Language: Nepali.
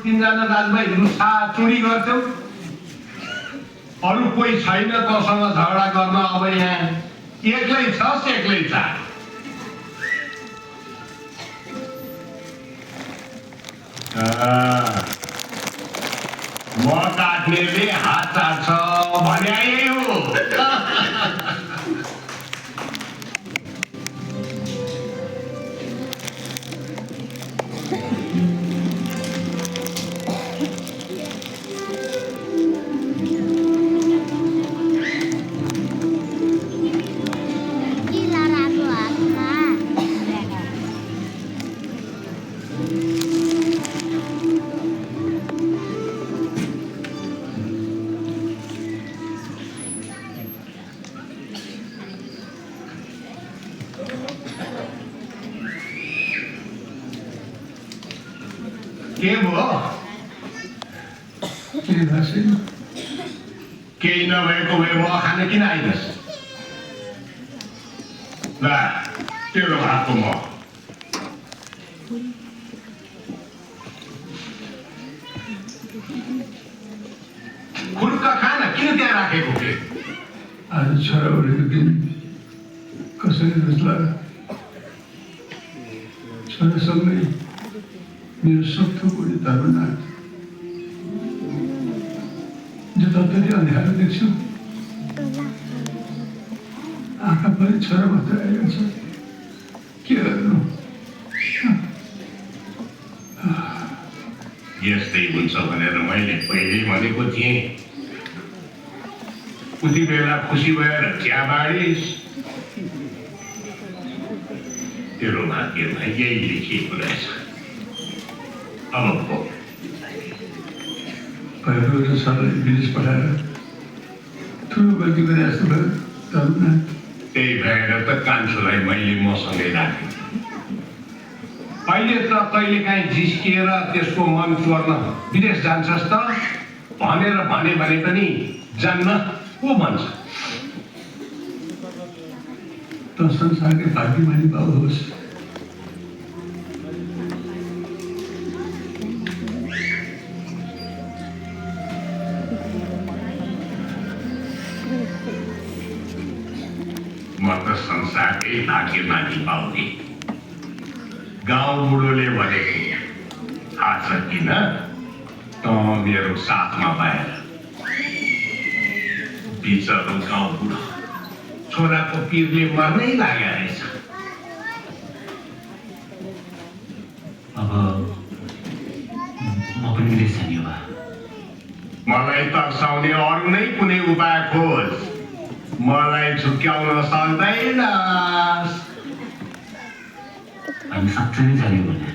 तीनजना दाजुभाइहरू चुरी गर्थ्यौ, अरू कोही छैन तसँग झगडा गर्न। अब यहाँ एक्लै छस्, एक्लै छ। म काट्नेले हात चाट्छ भने यही हो। के भयो? केही नभएको भए म खान किन आइनस्? ल तेरो हातको म खुर्क खान किन त्यहाँ राखेको के? आज छोराबुढीको दिन कसरी जस्तो लाग्यो? छोरासँगै मेरो सक्थो बुढी धर्मनाथ जताततै अँध्यारो देख्छु। आँखा पनि छोरा मात्र आएको छ। के गर्नु? यस्तै हुन्छ भनेर मैले पहिल्यै भनेको थिएँ। उति बेला खुसी भएर चिया बाँडिस्। तेरो भाग्यमा यही लेखिएको रहेछ। अब भएको र सरलाई विदेश पठाएर ठुलो गल्ती गरे जस्तो भयो धर्मनाथ। त्यही भएर त कान्छोलाई मैले मसँगै राखेँ। अहिले त कहिलेकाहीँ जिस्किएर त्यसको मन चोर्न विदेश जान्छस् त भनेर भने पनि जान्न को भन्छ? त संसारकै भाग्यमानी बाबु होस्। म त संसारकै भाग्यमानी पाउने। गाउँ बुढोले भनेको आज किन त मेरो साथमा भएर बिचरो गाउँ बुढो छोराको पिरले मर्नै लाग्यो रहेछ। अब म पनि विदेश जाने हो। मलाई तर्साउने अरू नै कुनै उपाय खोज। मलाई झुक्क्याउन सक्दैनस्। हामी साँच्चै नै जाने हो भने